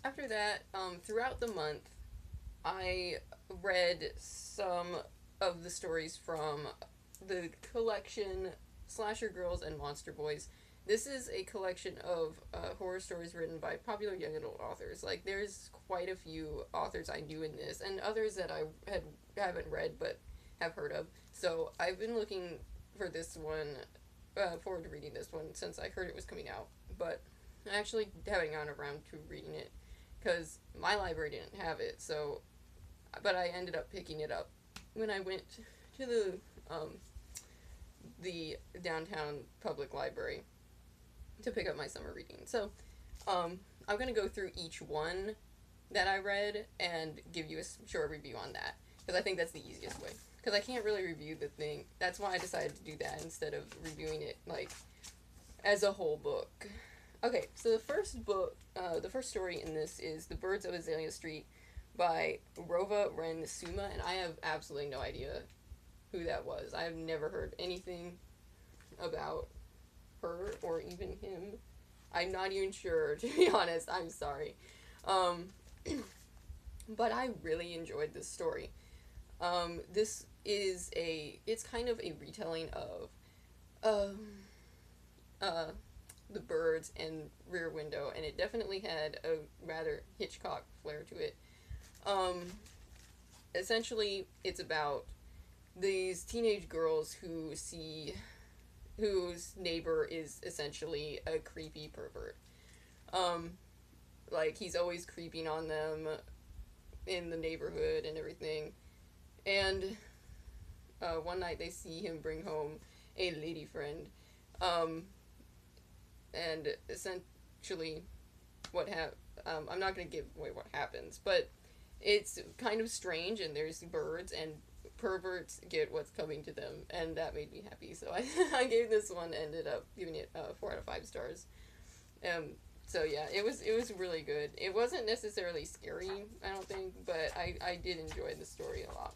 after that, throughout the month, I read some of the stories from the collection Slasher Girls and Monster Boys. This is a collection of horror stories written by popular young adult authors. Like, there's quite a few authors I knew in this, and others that I haven't read but have heard of. So I've been looking for this one, forward to reading this one since I heard it was coming out. But I actually haven't gotten around to reading it because my library didn't have it. So, but I ended up picking it up when I went to the downtown public library to pick up my summer reading. So, I'm gonna go through each one that I read and give you a short review on that because I think that's the easiest way. Because I can't really review the thing. That's why I decided to do that instead of reviewing it like as a whole book. Okay, so the first story in this is The Birds of Azalea Street by Rova Ren Suma, and I have absolutely no idea who that was. I've never heard anything about her or even him. I'm not even sure, to be honest. I'm sorry. Um, but I really enjoyed this story. It's kind of a retelling of, um, uh, The Birds and Rear Window, and it definitely had a rather Hitchcock flair to it. Um, Essentially, it's about these teenage girls whose neighbor is essentially a creepy pervert. Um, like he's always creeping on them in the neighborhood and everything. And one night they see him bring home a lady friend, um, and essentially I'm not gonna give away what happens, but it's kind of strange. And there's birds and perverts get what's coming to them, and that made me happy. So I gave this one, ended up giving it 4 out of 5 stars. Um, so yeah, it was really good. It wasn't necessarily scary, I don't think, but I did enjoy the story a lot.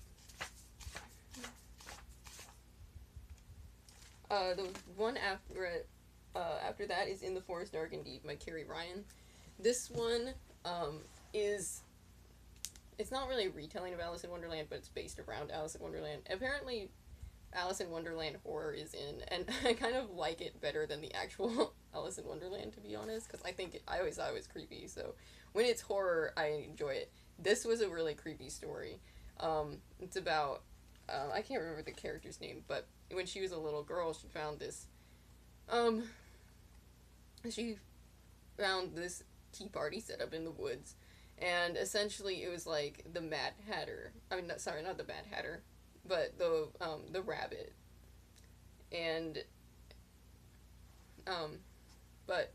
The one after that is In the Forest Dark and Deep by Carrie Ryan. This one is it's not really a retelling of Alice in Wonderland, but it's based around Alice in Wonderland. Apparently, Alice in Wonderland horror is in, and I kind of like it better than the actual Alice in Wonderland, to be honest, because I always thought it was creepy. So when it's horror, I enjoy it. This was a really creepy story. It's about I can't remember the character's name, but when she was a little girl, um she found this tea party set up in the woods, and essentially it was like the Mad Hatter. I mean, sorry, not the Mad Hatter, but the rabbit, and um, but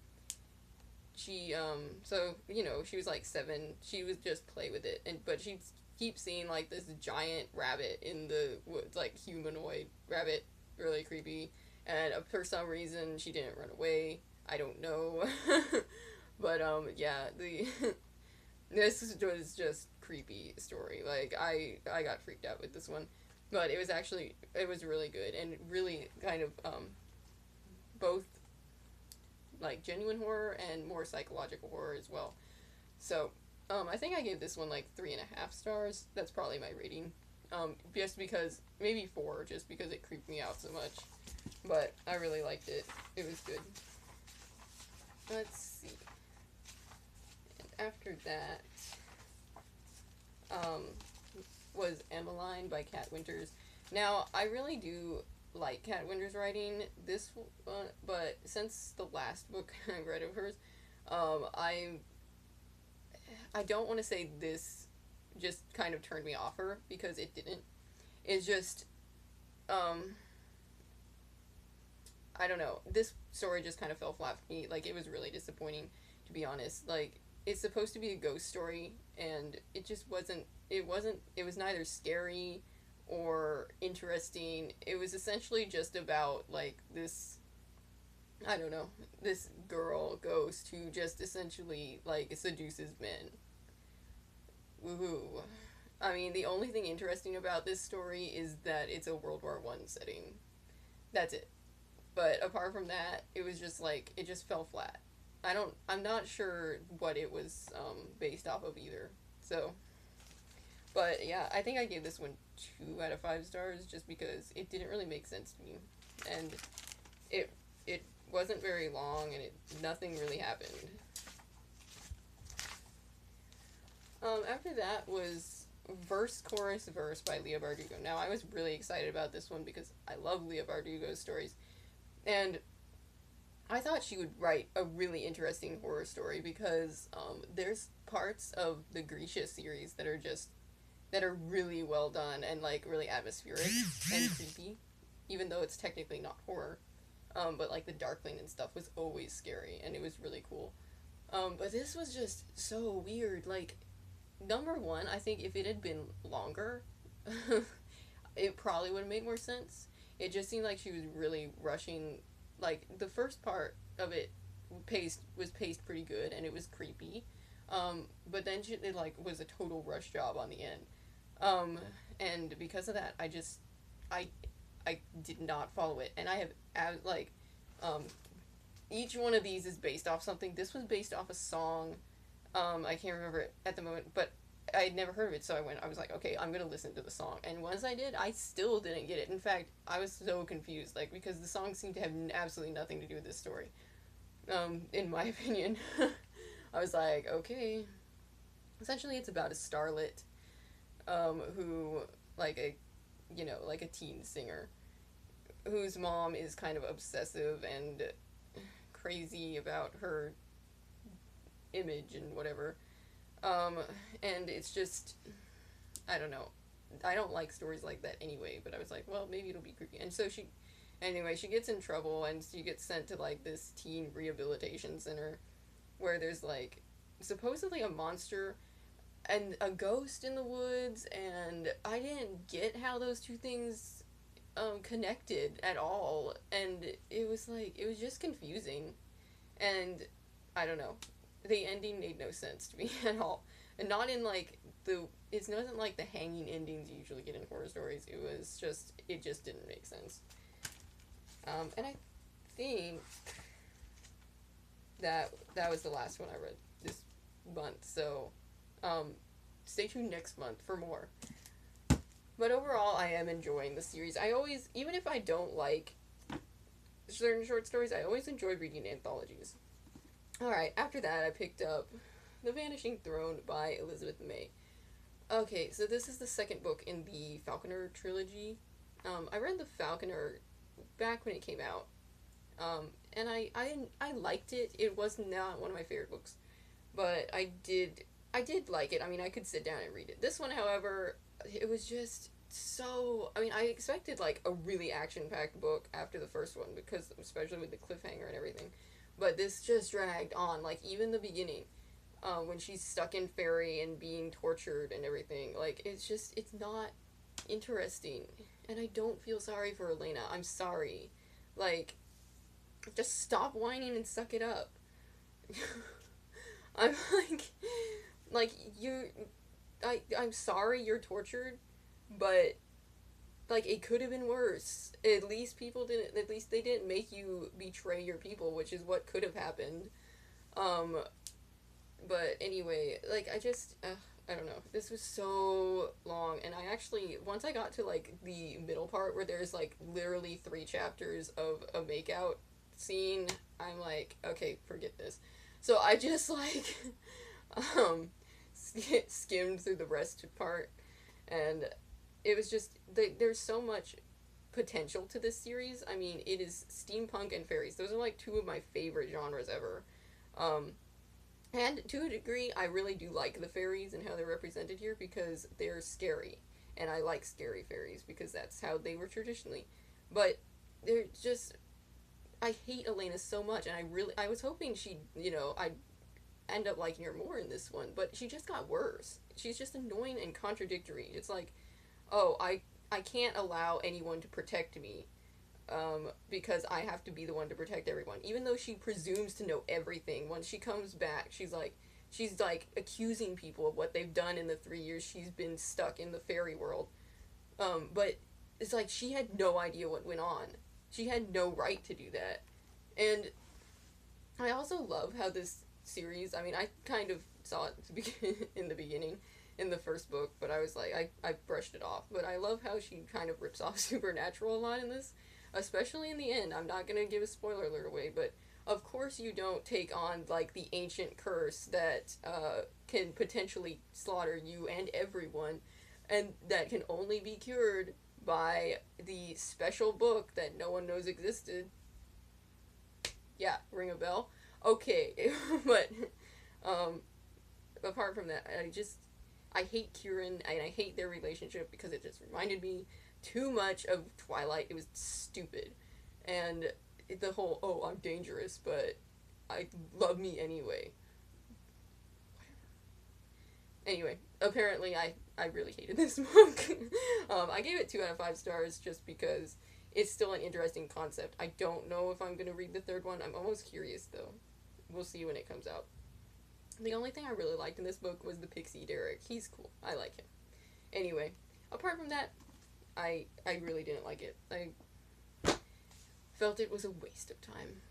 so she was like 7. She would just play with it, and but she'd keep seeing like this giant rabbit in the woods, like humanoid rabbit, really creepy. And for some reason she didn't run away. I don't know. But yeah, the this was just creepy story. Like I got freaked out with this one, but it was really good and really kind of both like genuine horror and more psychological horror as well. So I think I gave this one like 3.5 stars. That's probably my rating. Just because maybe 4, just because it creeped me out so much. But I really liked it. It was good. Let's see. And after that, um, was Emmeline by Kat Winters. Now, I really do like Kat Winters' writing. This one, but since the last book I read of hers, um, I I don't want to say this just kind of turned me off her, because it didn't. It's just um I don't know. This story just kind of fell flat for me. Like, it was really disappointing, to be honest. Like, it's supposed to be a ghost story, and it just wasn't. It wasn't. It was neither scary or interesting. It was essentially just about like this. I don't know. This girl ghost who just essentially like seduces men. Woohoo! I mean, the only thing interesting about this story is that it's a World War I setting. That's it. But apart from that, it was just like it just fell flat. I'm not sure what it was based off of either. So, but yeah, I think I gave this one 2 out of 5 stars just because it didn't really make sense to me, and it it wasn't very long, and nothing really happened. After that was Verse Chorus Verse by Leah Bardugo. Now I was really excited about this one because I love Leah Bardugo's stories, and I thought she would write a really interesting horror story because there's parts of the Grisha series that are really well done and like really atmospheric and creepy, even though it's technically not horror. But like the Darkling and stuff was always scary and it was really cool. But this was just so weird. Like, number one, I think if it had been longer, it probably would have made more sense. It just seemed like she was really rushing. Like the first part of it was paced pretty good and it was creepy. But then it like was a total rush job on the end. And because of that, I I did not follow it, and I have like, um, each one of these is based off something. This was based off a song. I can't remember it at the moment, but I had never heard of it, so I was like, okay, I'm gonna listen to the song. And once I did, I still didn't get it. In fact, I was so confused, like, because the song seemed to have absolutely nothing to do with this story. In my opinion, I was like, okay. Essentially, it's about a starlet, who, like a, like a teen singer, whose mom is kind of obsessive and crazy about her image and whatever. Um, and it's just, I don't know. I don't like stories like that anyway, but I was like, well, maybe it'll be creepy. And so anyway, she gets in trouble and she gets sent to like this teen rehabilitation center where there's like supposedly a monster and a ghost in the woods, and I didn't get how those two things connected at all, and it was just confusing, and I don't know, the ending made no sense to me at all, and not in like it wasn't like the hanging endings you usually get in horror stories. It just didn't make sense. And I think that was the last one I read this month. So, stay tuned next month for more. But overall, I am enjoying the series. I always, even if I don't like certain short stories, I always enjoy reading anthologies. Alright, after that, I picked up The Vanishing Throne by Elizabeth May. Okay, so this is the second book in the Falconer trilogy. I read the Falconer back when it came out, and I liked it. It was not one of my favorite books, but I did like it. I mean, I could sit down and read it. This one, however, it was just so. I mean, I expected like a really action-packed book after the first one because, especially with the cliffhanger and everything, but this just dragged on. Like even the beginning, when she's stuck in Fairy and being tortured and everything, like it's not interesting, and I don't feel sorry for Elena. I'm sorry, like, just stop whining and suck it up. I'm like you, I'm sorry you're tortured, but like it could have been worse. At least they didn't make you betray your people, which is what could have happened. Um, but anyway, like I don't know. This was so long, and I actually once I got to like the middle part where there's like literally 3 chapters of a makeout scene, I'm like, okay, forget this. So I just like um skimmed through the rest part, and it was just there's so much potential to this series. I mean, it is steampunk and fairies. Those are like 2 of my favorite genres ever. Um, and to a degree, I really do like the fairies and how they're represented here because they're scary. And I like scary fairies because that's how they were traditionally. But they're just. I hate Elena so much, and I was hoping I'd end up liking her more in this one, but she just got worse. She's just annoying and contradictory. It's like, oh, I can't allow anyone to protect me, because I have to be the one to protect everyone. Even though she presumes to know everything, once she comes back, she's like accusing people of what they've done in the 3 years she's been stuck in the fairy world. But it's like she had no idea what went on. She had no right to do that. And I also love how this series, I mean, I kind of saw it to begin in the beginning in the first book, but I was like, I brushed it off. But I love how she kind of rips off Supernatural a lot in this, especially in the end. I'm not going to give a spoiler alert away, but of course you don't take on, like, the ancient curse that can potentially slaughter you and everyone, and that can only be cured by the special book that no one knows existed. Yeah, ring a bell. Okay, but um, apart from that, I hate Kieran and I hate their relationship because it just reminded me too much of Twilight. It was stupid, and the whole "oh, I'm dangerous, but I love me anyway." Anyway, apparently I really hated this book. I gave it 2 out of 5 stars just because it's still an interesting concept. I don't know if I'm gonna read the third one. I'm almost curious though. We'll see when it comes out. The only thing I really liked in this book was the pixie Derek. He's cool. I like him. Anyway, apart from that, I really didn't like it. I felt it was a waste of time.